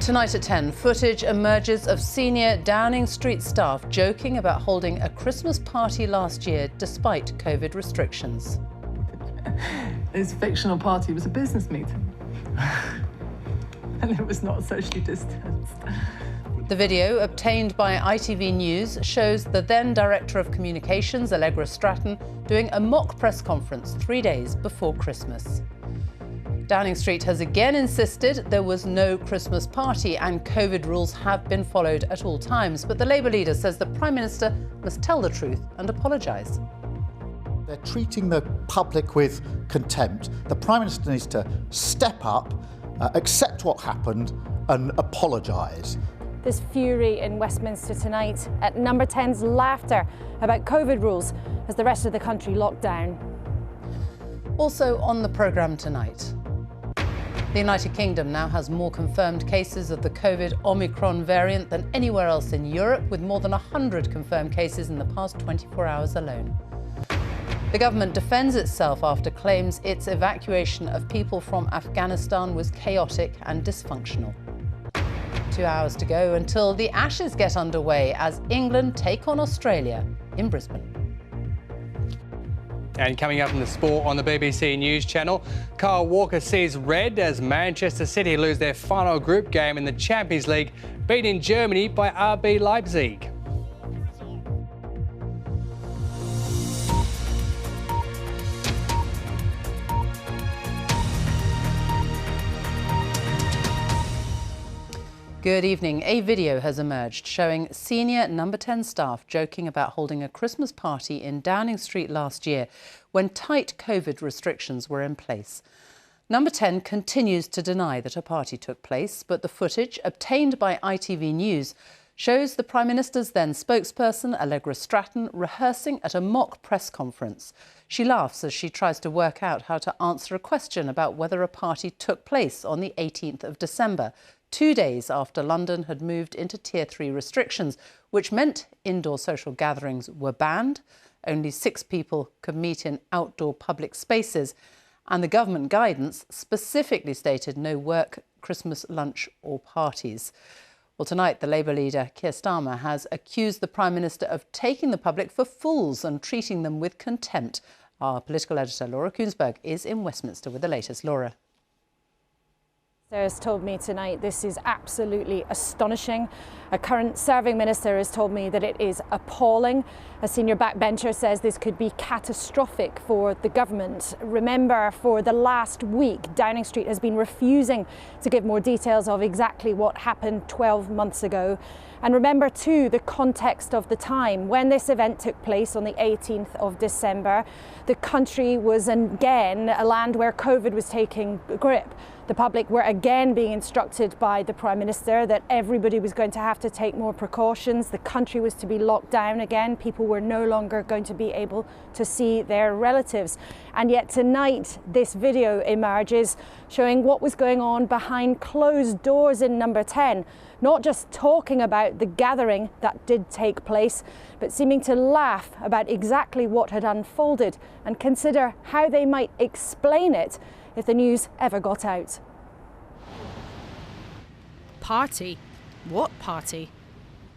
Tonight at 10, footage emerges of senior Downing Street staff joking about holding a Christmas party last year despite COVID restrictions. This fictional party was a business meeting. And it was not socially distanced. The video, obtained by ITV News, shows the then Director of Communications, Allegra Stratton, doing a mock press conference 3 days before Christmas. Downing Street has again insisted there was no Christmas party and COVID rules have been followed at all times. But the Labour leader says the Prime Minister must tell the truth and apologise. They're treating the public with contempt. The Prime Minister needs to step up, accept what happened and apologise. This fury in Westminster tonight at Number 10's laughter about COVID rules as the rest of the country locked down. Also on the programme tonight. The United Kingdom now has more confirmed cases of the COVID Omicron variant than anywhere else in Europe, with more than 100 confirmed cases in the past 24 hours alone. The government defends itself after claims its evacuation of people from Afghanistan was chaotic and dysfunctional. 2 hours to go until the Ashes get underway as England take on Australia in Brisbane. And coming up in the sport on the BBC News Channel, Kyle Walker sees red as Manchester City lose their final group game in the Champions League, beating Germany by RB Leipzig. Good evening. A video has emerged showing senior Number 10 staff joking about holding a Christmas party in Downing Street last year when tight COVID restrictions were in place. Number 10 continues to deny that a party took place, but the footage obtained by ITV News shows the Prime Minister's then spokesperson, Allegra Stratton, rehearsing at a mock press conference. She laughs as she tries to work out how to answer a question about whether a party took place on the 18th of December, 2 days after London had moved into Tier 3 restrictions, which meant indoor social gatherings were banned, only 6 people could meet in outdoor public spaces, and the government guidance specifically stated no work, Christmas lunch or parties. Well, tonight, the Labour leader, Keir Starmer, has accused the Prime Minister of taking the public for fools and treating them with contempt. Our political editor, Laura Kuensberg, is in Westminster with the latest. Laura. Has told me tonight this is absolutely astonishing. A current serving minister has told me that it is appalling. A senior backbencher says this could be catastrophic for the government. Remember, for the last week, Downing Street has been refusing to give more details of exactly what happened 12 months ago. And remember too the context of the time. When this event took place on the 18th of December, the country was again a land where COVID was taking grip. The public were again being instructed by the Prime Minister that everybody was going to have to take more precautions. The country was to be locked down again. People were no longer going to be able to see their relatives. And yet tonight, this video emerges showing what was going on behind closed doors in Number 10. Not just talking about the gathering that did take place, but seeming to laugh about exactly what had unfolded and consider how they might explain it if the news ever got out. Party? What party?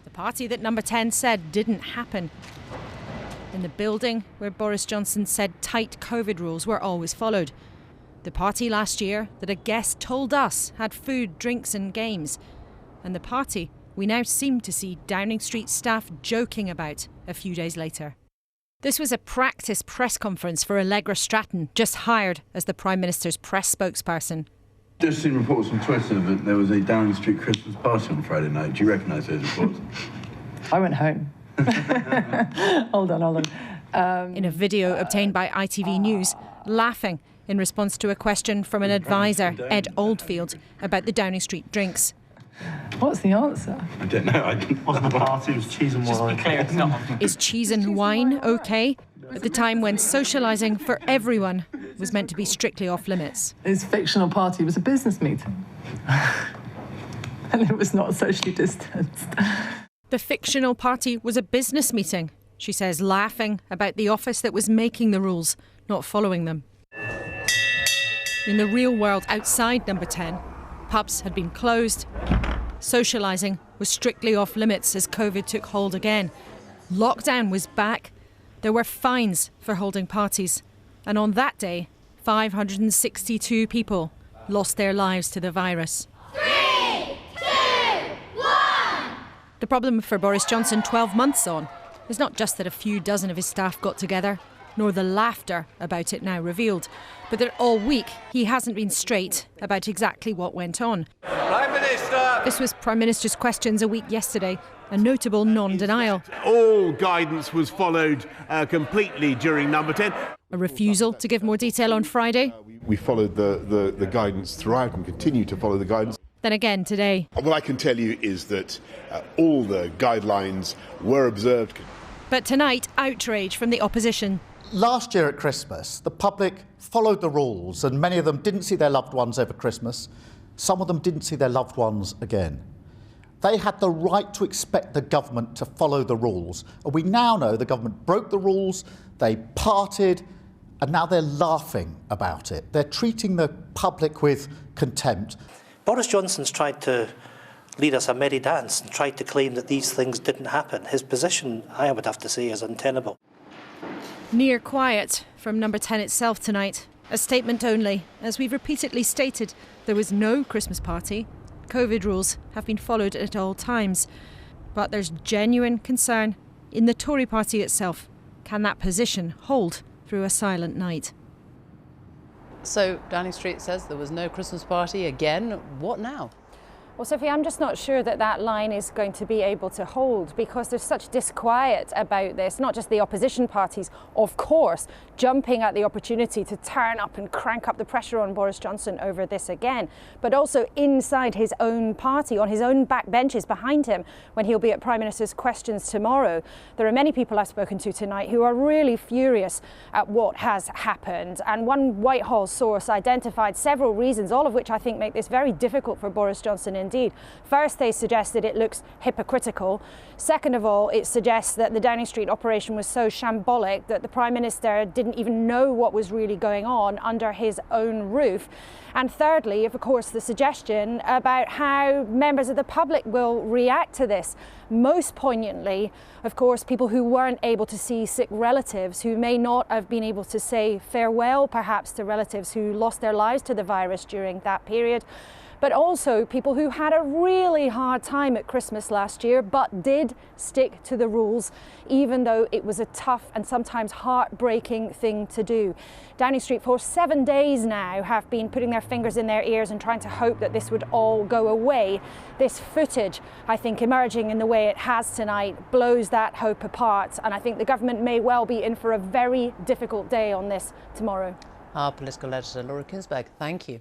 The party that Number 10 said didn't happen. In the building where Boris Johnson said tight COVID rules were always followed. The party last year that a guest told us had food, drinks and games. And the party we now seem to see Downing Street staff joking about a few days later. This was a practice press conference for Allegra Stratton, just hired as the Prime Minister's press spokesperson. Just seen reports on Twitter that there was a Downing Street Christmas party on Friday night. Do you recognise those reports? I went home. Hold on. In a video obtained by ITV News, laughing in response to a question from an advisor, Ed Oldfield, about the Downing Street drinks. What's the answer? I don't know. Wasn't the party, it was cheese and wine. Just be clear, it's not. Is cheese and wine okay? At the time when socialising for everyone was meant to be strictly off limits. This fictional party was a business meeting. And it was not socially distanced. The fictional party was a business meeting, she says, laughing about the office that was making the rules, not following them. In the real world outside Number 10, pubs had been closed, Socialising was strictly off limits as COVID took hold again. Lockdown was back. There were fines for holding parties. And on that day, 562 people lost their lives to the virus. 3, 2, 1! The problem for Boris Johnson 12 months on is not just that a few dozen of his staff got together, nor the laughter about it now revealed, but that all week he hasn't been straight about exactly what went on. Prime Minister! This was Prime Minister's Questions a week yesterday, a notable non-denial. All guidance was followed completely during number 10. A refusal to give more detail on Friday. We followed the guidance throughout and continue to follow the guidance. Then again today. What I can tell you is that all the guidelines were observed. But tonight, outrage from the opposition. Last year at Christmas, the public followed the rules and many of them didn't see their loved ones over Christmas. Some of them didn't see their loved ones again. They had the right to expect the government to follow the rules. And we now know the government broke the rules, they partied, and now they're laughing about it. They're treating the public with contempt. Boris Johnson's tried to lead us a merry dance and tried to claim that these things didn't happen. His position, I would have to say, is untenable. Near quiet from number 10 itself tonight. A statement only. As we've repeatedly stated, there was no Christmas party. COVID rules have been followed at all times. But there's genuine concern in the Tory party itself. Can that position hold through a silent night? So Downing Street says there was no Christmas party again. What now? Well, Sophie, I'm just not sure that that line is going to be able to hold because there's such disquiet about this, not just the opposition parties, of course, jumping at the opportunity to turn up and crank up the pressure on Boris Johnson over this again, but also inside his own party, on his own backbenches behind him when he'll be at Prime Minister's Questions tomorrow. There are many people I've spoken to tonight who are really furious at what has happened. And one Whitehall source identified several reasons, all of which I think make this very difficult for Boris Johnson indeed. First, they suggest that it looks hypocritical. Second of all, it suggests that the Downing Street operation was so shambolic that the Prime Minister didn't even know what was really going on under his own roof. And thirdly, of course, the suggestion about how members of the public will react to this. Most poignantly, of course, people who weren't able to see sick relatives, who may not have been able to say farewell perhaps to relatives who lost their lives to the virus during that period. But also people who had a really hard time at Christmas last year, but did stick to the rules, even though it was a tough and sometimes heartbreaking thing to do. Downing Street for 7 days now have been putting their fingers in their ears and trying to hope that this would all go away. This footage, I think, emerging in the way it has tonight, blows that hope apart. And I think the government may well be in for a very difficult day on this tomorrow. Our political editor, Laura Kinsberg, thank you.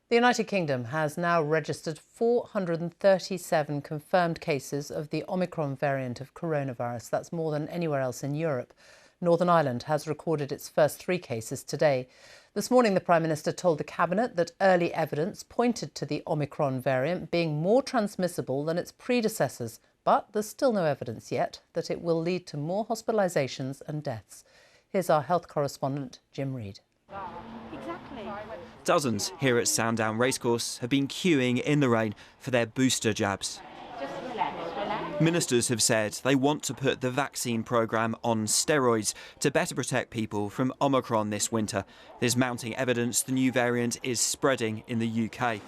The United Kingdom has now registered 437 confirmed cases of the Omicron variant of coronavirus. That's more than anywhere else in Europe. Northern Ireland has recorded its first 3 cases today. This morning, the Prime Minister told the Cabinet that early evidence pointed to the Omicron variant being more transmissible than its predecessors, but there's still no evidence yet that it will lead to more hospitalisations and deaths. Here's our health correspondent, Jim Reid. Dozens here at Sandown Racecourse have been queuing in the rain for their booster jabs. Ministers have said they want to put the vaccine programme on steroids to better protect people from Omicron this winter. There's mounting evidence the new variant is spreading in the UK.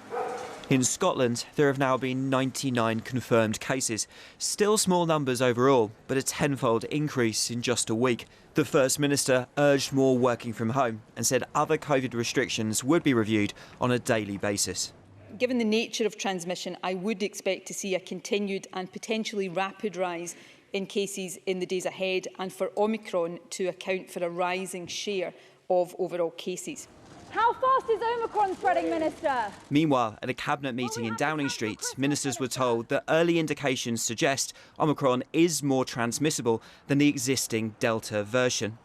In Scotland, there have now been 99 confirmed cases. Still small numbers overall, but a tenfold increase in just a week. The First Minister urged more working from home and said other COVID restrictions would be reviewed on a daily basis. Given the nature of transmission, I would expect to see a continued and potentially rapid rise in cases in the days ahead, and for Omicron to account for a rising share of overall cases. How fast is Omicron spreading, Minister? Meanwhile, at a cabinet meeting in Downing Street, ministers were told that early indications suggest Omicron is more transmissible than the existing Delta version.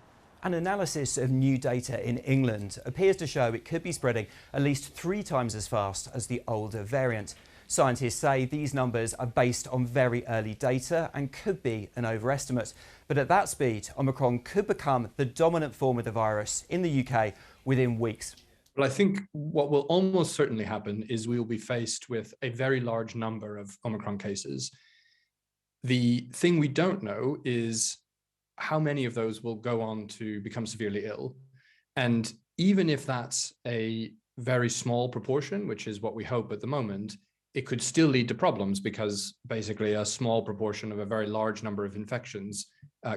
An analysis of new data in England appears to show it could be spreading at least 3 times as fast as the older variant. Scientists say these numbers are based on very early data and could be an overestimate. But at that speed, Omicron could become the dominant form of the virus in the UK within weeks. Well, I think what will almost certainly happen is we will be faced with a very large number of Omicron cases. The thing we don't know is how many of those will go on to become severely ill. And even if that's a very small proportion, which is what we hope at the moment, it could still lead to problems because basically a small proportion of a very large number of infections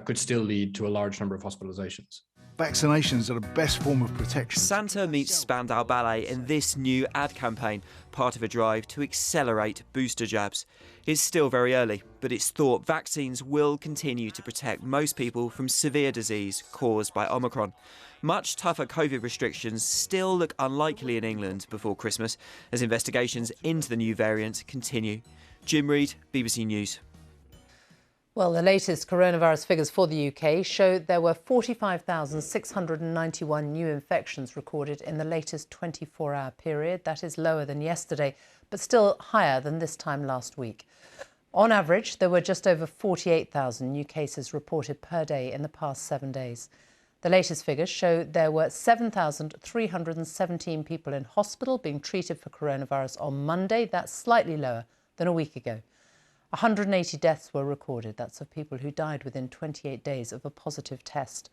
could still lead to a large number of hospitalizations. Vaccinations are the best form of protection. Santa meets Spandau Ballet in this new ad campaign, part of a drive to accelerate booster jabs. It's still very early, but it's thought vaccines will continue to protect most people from severe disease caused by Omicron. Much tougher COVID restrictions still look unlikely in England before Christmas as investigations into the new variant continue. Jim Reid, BBC News. Well, the latest coronavirus figures for the UK show there were 45,691 new infections recorded in the latest 24-hour period. That is lower than yesterday, but still higher than this time last week. On average, there were just over 48,000 new cases reported per day in the past 7 days. The latest figures show there were 7,317 people in hospital being treated for coronavirus on Monday. That's slightly lower than a week ago. 180 deaths were recorded. That's of people who died within 28 days of a positive test.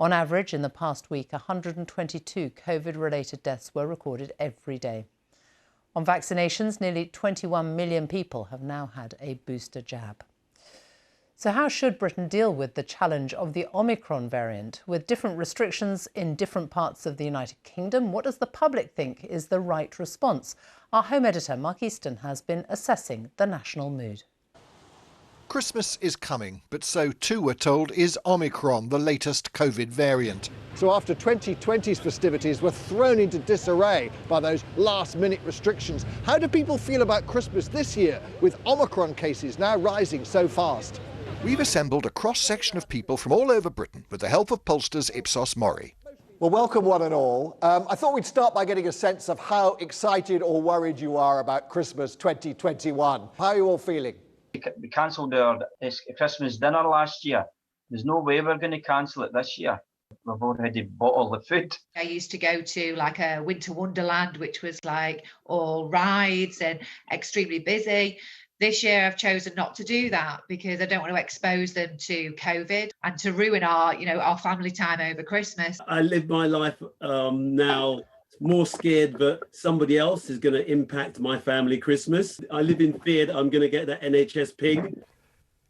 On average, in the past week, 122 COVID-related deaths were recorded every day. On vaccinations, nearly 21 million people have now had a booster jab. So how should Britain deal with the challenge of the Omicron variant? With different restrictions in different parts of the United Kingdom, what does the public think is the right response? Our home editor, Mark Easton, has been assessing the national mood. Christmas is coming, but so too, we're told, is Omicron, the latest COVID variant. So after 2020's festivities were thrown into disarray by those last-minute restrictions, how do people feel about Christmas this year, with Omicron cases now rising so fast? We've assembled a cross-section of people from all over Britain with the help of pollsters Ipsos Mori. Well, welcome one and all. I thought we'd start by getting a sense of how excited or worried you are about Christmas 2021. How are you all feeling? We cancelled our Christmas dinner last year. There's no way we're going to cancel it this year. We've already bought all the food. I used to go to like a winter wonderland, which was like all rides and extremely busy. This year I've chosen not to do that because I don't want to expose them to COVID and to ruin our family time over Christmas. I live my life now more scared that somebody else is going to impact my family Christmas. I live in fear that I'm going to get that NHS pig.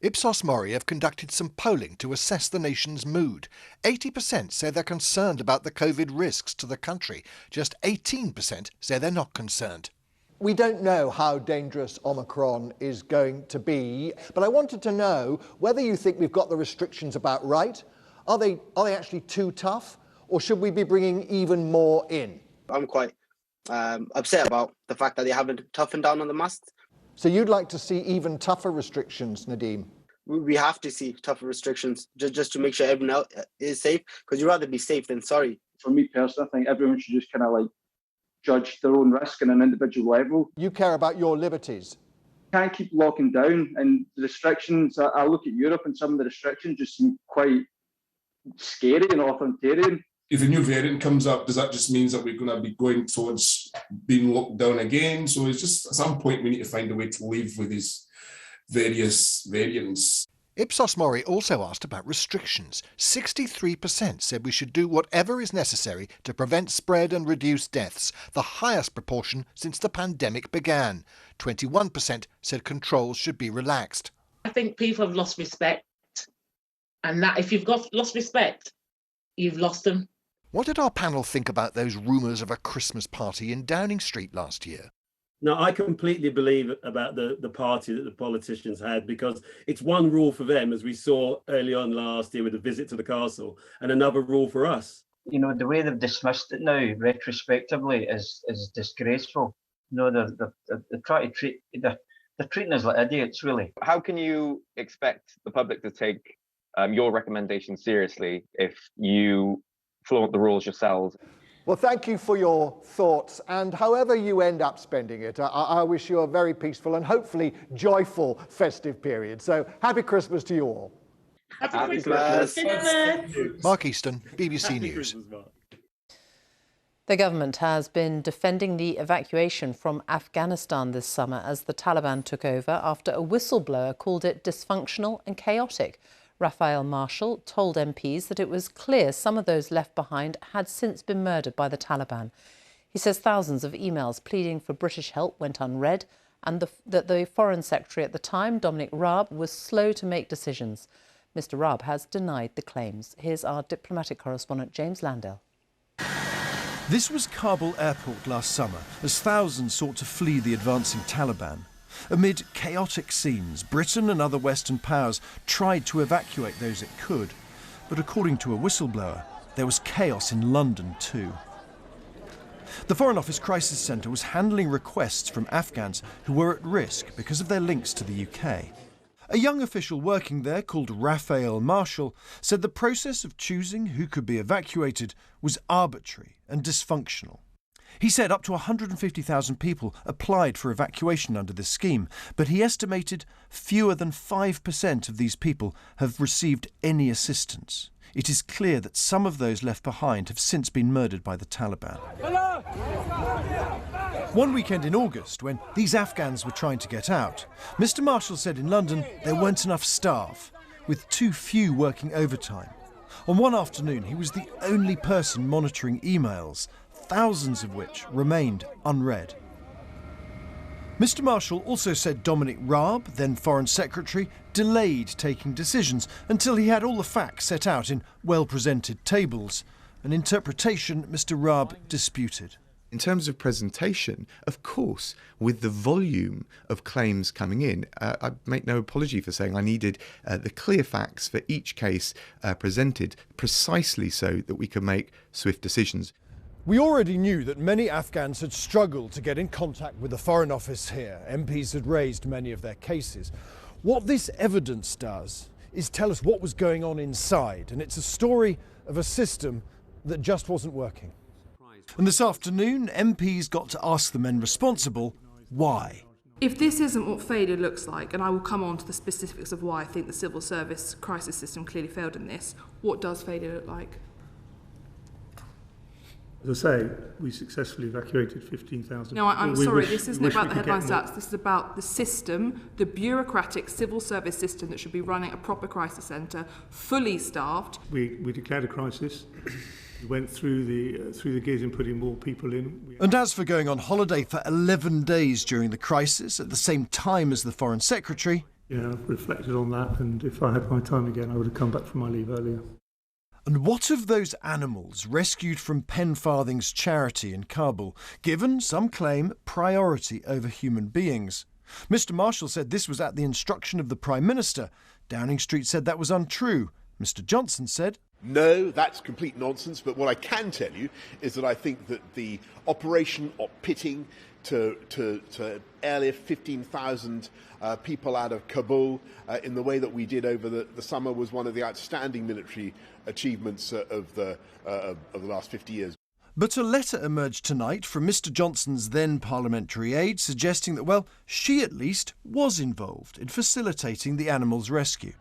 Ipsos Mori have conducted some polling to assess the nation's mood. 80% say they're concerned about the COVID risks to the country. Just 18% say they're not concerned. We don't know how dangerous Omicron is going to be, but I wanted to know whether you think we've got the restrictions about right. Are they actually too tough, or should we be bringing even more in? I'm quite upset about the fact that they haven't toughened down on the masks. So you'd like to see even tougher restrictions, Nadeem? We have to see tougher restrictions just to make sure everyone else is safe, because you'd rather be safe than sorry. For me personally, I think everyone should just kind of like judge their own risk on an individual level. You care about your liberties. Can't keep locking down, and the restrictions, I look at Europe and some of the restrictions just seem quite scary and authoritarian. If a new variant comes up, does that just mean that we're going to be going towards being locked down again? So it's just at some point we need to find a way to live with these various variants. Ipsos Mori also asked about restrictions. 63% said we should do whatever is necessary to prevent spread and reduce deaths, the highest proportion since the pandemic began. 21% said controls should be relaxed. I think people have lost respect, and that if you've lost respect, you've lost them. What did our panel think about those rumours of a Christmas party in Downing Street last year? No, I completely believe about the party that the politicians had, because it's one rule for them, as we saw early on last year with the visit to the castle, and another rule for us. You know, the way they've dismissed it now, retrospectively, is disgraceful. You know, they're trying to treat, they're treating us like idiots, really. How can you expect the public to take your recommendations seriously if you flaunt the rules yourselves? Well, thank you for your thoughts, and however you end up spending it, I wish you a very peaceful and hopefully joyful festive period. So, happy Christmas to you all. Happy Christmas. Mark Easton, BBC News. The government has been defending the evacuation from Afghanistan this summer as the Taliban took over after a whistleblower called it dysfunctional and chaotic. Raphael Marshall told MPs that it was clear some of those left behind had since been murdered by the Taliban. He says thousands of emails pleading for British help went unread and that the Foreign Secretary at the time, Dominic Raab, was slow to make decisions. Mr Raab has denied the claims. Here's our diplomatic correspondent James Landell. This was Kabul airport last summer as thousands sought to flee the advancing Taliban. Amid chaotic scenes, Britain and other Western powers tried to evacuate those it could. But according to a whistleblower, there was chaos in London too. The Foreign Office Crisis Centre was handling requests from Afghans who were at risk because of their links to the UK. A young official working there called Raphael Marshall said the process of choosing who could be evacuated was arbitrary and dysfunctional. He said up to 150,000 people applied for evacuation under this scheme, but he estimated fewer than 5% of these people have received any assistance. It is clear that some of those left behind have since been murdered by the Taliban. One weekend in August, when these Afghans were trying to get out, Mr Marshall said in London there weren't enough staff, with too few working overtime. On one afternoon, he was the only person monitoring emails, thousands of which remained unread. Mr Marshall also said Dominic Raab, then Foreign Secretary, delayed taking decisions until he had all the facts set out in well-presented tables, an interpretation Mr Raab disputed. In terms of presentation, of course, with the volume of claims coming in, I make no apology for saying I needed the clear facts for each case presented, precisely so that we could make swift decisions. We already knew that many Afghans had struggled to get in contact with the Foreign Office here. MPs had raised many of their cases. What this evidence does is tell us what was going on inside, and it's a story of a system that just wasn't working. And this afternoon, MPs got to ask the men responsible why. If this isn't what failure looks like, and I will come on to the specifics of why I think the civil service crisis system clearly failed in this, what does failure look like? As I say, we successfully evacuated 15,000. No, I'm sorry, this isn't about the headline stats. This is about the system, the bureaucratic civil service system that should be running a proper crisis centre, fully staffed. We declared a crisis. We went through the gears in putting more people in. And as for going on holiday for 11 days during the crisis, at the same time as the Foreign Secretary... Yeah, I've reflected on that, and if I had my time again, I would have come back from my leave earlier. And what of those animals rescued from Penfarthing's charity in Kabul, given, some claim, priority over human beings? Mr Marshall said this was at the instruction of the Prime Minister. Downing Street said that was untrue. Mr Johnson said... No, that's complete nonsense, but what I can tell you is that I think that the operation of pitting to airlift 15,000 people out of Kabul in the way that we did over the summer was one of the outstanding military achievements of the last 50 years. But a letter emerged tonight from Mr Johnson's then parliamentary aide suggesting that, well, she at least was involved in facilitating the animals' rescue.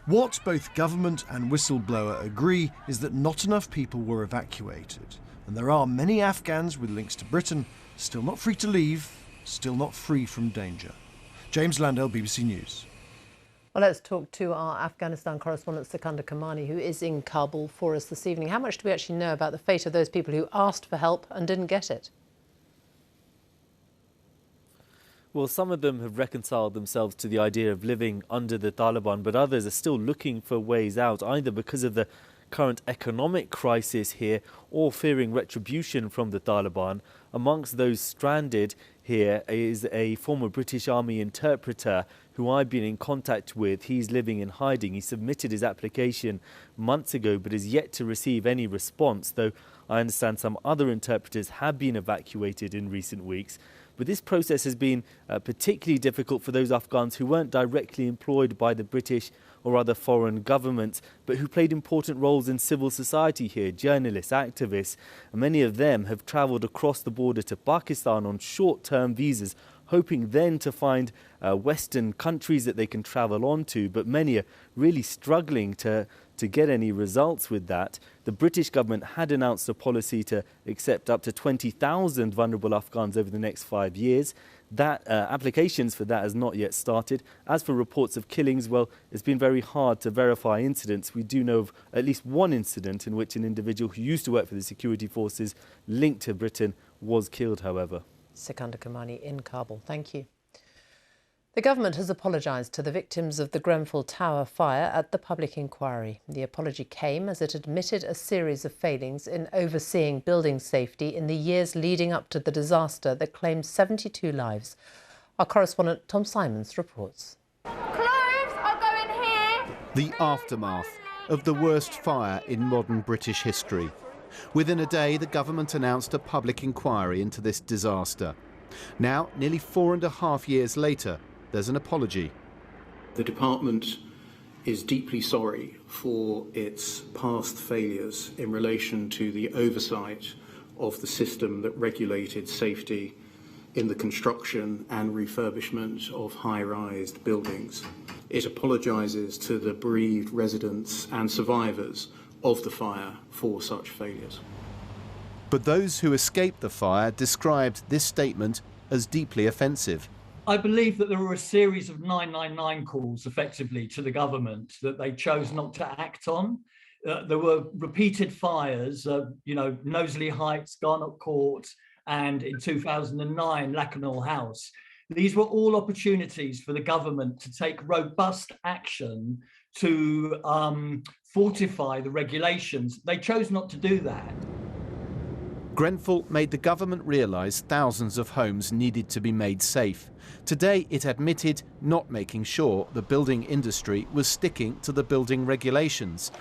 What both government and whistleblower agree is that not enough people were evacuated, and there are many Afghans with links to Britain still not free to leave, still not free from danger. James Landell, BBC News. Well, let's talk to our Afghanistan correspondent Sikandar Kamani, who is in Kabul for us this evening. How much do we actually know about the fate of those people who asked for help and didn't get it? Well, some of them have reconciled themselves to the idea of living under the Taliban, but others are still looking for ways out, either because of the current economic crisis here or fearing retribution from the Taliban. Amongst those stranded here is a former British Army interpreter who I've been in contact with. He's living in hiding. He submitted his application months ago but is yet to receive any response, though I understand some other interpreters have been evacuated in recent weeks. But this process has been particularly difficult for those Afghans who weren't directly employed by the British or other foreign governments, but who played important roles in civil society here, journalists, activists. And many of them have travelled across the border to Pakistan on short-term visas, hoping then to find Western countries that they can travel on to. But many are really struggling to to get any results with that. The British government had announced a policy to accept up to 20,000 vulnerable Afghans over the next 5 years. That applications for that has not yet started. As for reports of killings, well, it's been very hard to verify incidents. We do know of at least one incident in which an individual who used to work for the security forces linked to Britain was killed, however. Sikandar Kamani in Kabul. Thank you. The government has apologised to the victims of the Grenfell Tower fire at the public inquiry. The apology came as it admitted a series of failings in overseeing building safety in the years leading up to the disaster that claimed 72 lives. Our correspondent Tom Simons reports. Clothes are going here. The aftermath of the worst fire in modern British history. Within a day, the government announced a public inquiry into this disaster. Now, nearly 4.5 years later, there's an apology. The department is deeply sorry for its past failures in relation to the oversight of the system that regulated safety in the construction and refurbishment of high-rise buildings. It apologises to the bereaved residents and survivors of the fire for such failures. But those who escaped the fire described this statement as deeply offensive. I believe that there were a series of 999 calls, effectively, to the government that they chose not to act on. There were repeated fires, Knowsley Heights, Garnock Court, and in 2009, Lakanal House. These were all opportunities for the government to take robust action to fortify the regulations. They chose not to do that. Grenfell made the government realise thousands of homes needed to be made safe. Today, it admitted not making sure the building industry was sticking to the building regulations.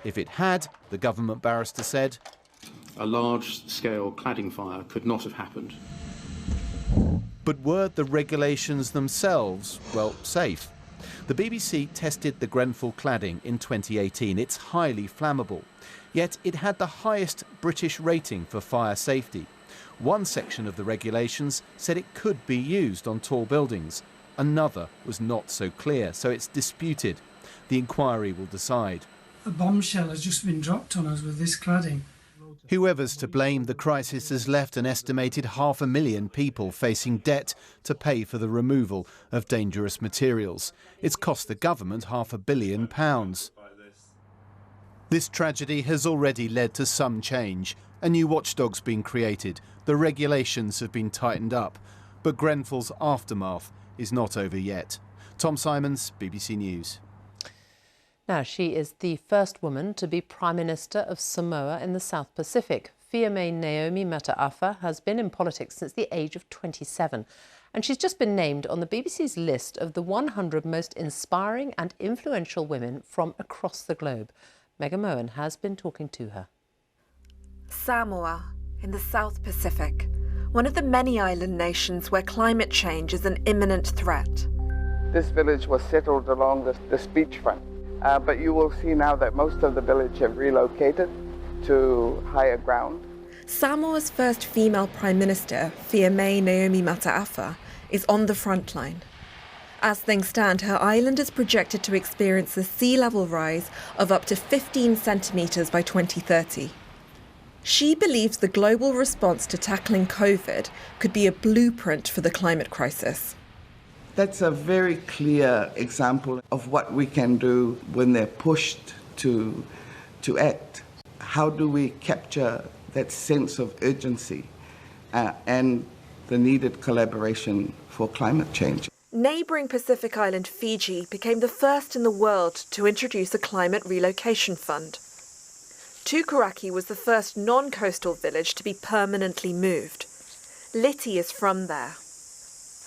If it had, the government barrister said, a large-scale cladding fire could not have happened. But were the regulations themselves, well, safe? The BBC tested the Grenfell cladding in 2018. It's highly flammable. Yet it had the highest British rating for fire safety. One section of the regulations said it could be used on tall buildings. Another was not so clear, so it's disputed. The inquiry will decide. A bombshell has just been dropped on us with this cladding. Whoever's to blame, the crisis has left an estimated 500,000 people facing debt to pay for the removal of dangerous materials. It's cost the government £500 million. This tragedy has already led to some change. A new watchdog's been created. The regulations have been tightened up. But Grenfell's aftermath is not over yet. Tom Simons, BBC News. Now, she is the first woman to be Prime Minister of Samoa in the South Pacific. Fiame Naomi Mataafa has been in politics since the age of 27. And she's just been named on the BBC's list of the 100 most inspiring and influential women from across the globe. Megan Moen has been talking to her. Samoa, in the South Pacific, one of the many island nations where climate change is an imminent threat. This village was settled along the beachfront, but you will see now that most of the village have relocated to higher ground. Samoa's first female Prime Minister, Fiame Naomi Mataafa, is on the front line. As things stand, her island is projected to experience a sea level rise of up to 15 centimetres by 2030. She believes the global response to tackling COVID could be a blueprint for the climate crisis. That's a very clear example of what we can do when they're pushed to act. How do we capture that sense of urgency and the needed collaboration for climate change? Neighbouring Pacific island Fiji became the first in the world to introduce a climate relocation fund. Tukaraki was the first non-coastal village to be permanently moved. Liti is from there.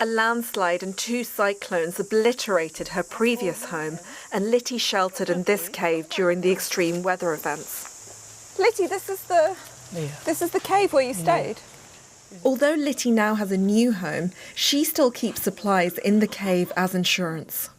A landslide and 2 cyclones obliterated her previous home, and Liti sheltered in this cave during the extreme weather events. Liti, this is the cave where you stayed? Although Liti now has a new home, she still keeps supplies in the cave as insurance.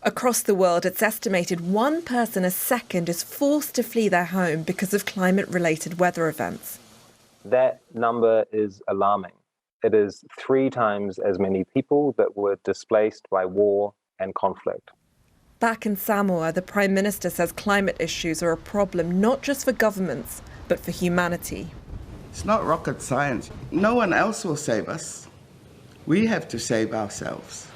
Across the world, it's estimated 1 person a second is forced to flee their home because of climate-related weather events. That number is alarming. It is 3 times as many people that were displaced by war and conflict. Back in Samoa, the Prime Minister says climate issues are a problem not just for governments, but for humanity. It's not rocket science. No one else will save us. We have to save ourselves.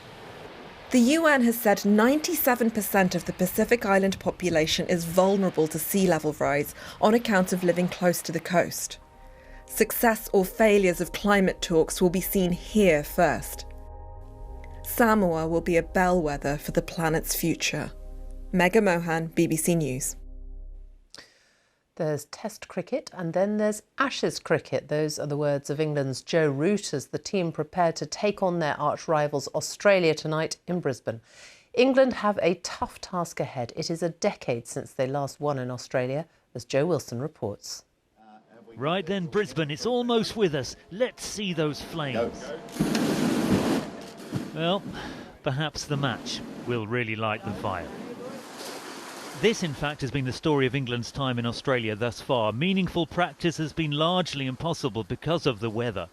The UN has said 97% of the Pacific Island population is vulnerable to sea level rise on account of living close to the coast. Success or failures of climate talks will be seen here first. Samoa will be a bellwether for the planet's future. Megha Mohan, BBC News. There's Test cricket and then there's Ashes cricket. Those are the words of England's Joe Root as the team prepare to take on their arch rivals Australia tonight in Brisbane. England have a tough task ahead. It is a decade since they last won in Australia, as Joe Wilson reports. Right then, Brisbane, it's almost with us. Let's see those flames. Well, perhaps the match will really light the fire. This, in fact, has been the story of England's time in Australia thus far. Meaningful practice has been largely impossible because of the weather.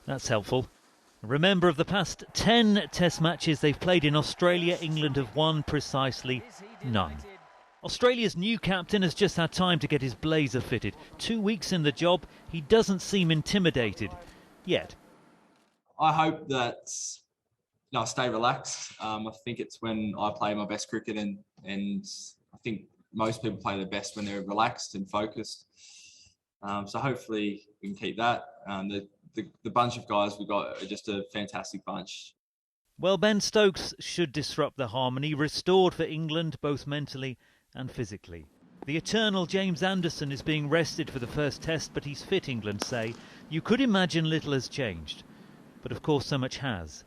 That's helpful. Remember, of the past 10 Test matches they've played in Australia, England have won precisely none. Australia's new captain has just had time to get his blazer fitted. 2 weeks in the job, he doesn't seem intimidated yet. I hope that I stay relaxed. I think it's when I play my best cricket, and I think most people play their best when they're relaxed and focused. So hopefully we can keep that. The bunch of guys we've got are just a fantastic bunch. Well, Ben Stokes should disrupt the harmony, restored for England both mentally and physically. The eternal James Anderson is being rested for the first test, but he's fit, England say. You could imagine little has changed, but of course so much has.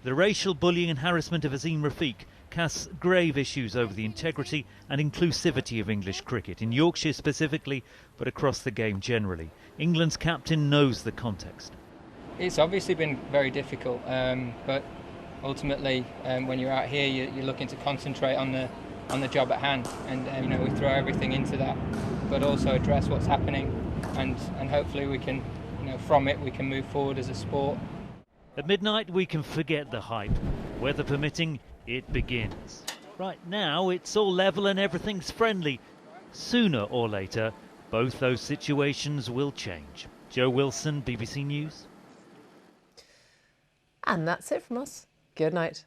The racial bullying and harassment of Azim Rafiq casts grave issues over the integrity and inclusivity of English cricket, in Yorkshire specifically, but across the game generally. England's captain knows the context. It's obviously been very difficult, but ultimately, when you're out here, you're looking to concentrate on the job at hand, and we throw everything into that, but also address what's happening, and hopefully we can, from it we can move forward as a sport. At midnight, we can forget the hype. Weather permitting, it begins. Right now, it's all level and everything's friendly. Sooner or later, both those situations will change. Joe Wilson, BBC News. And that's it from us. Good night.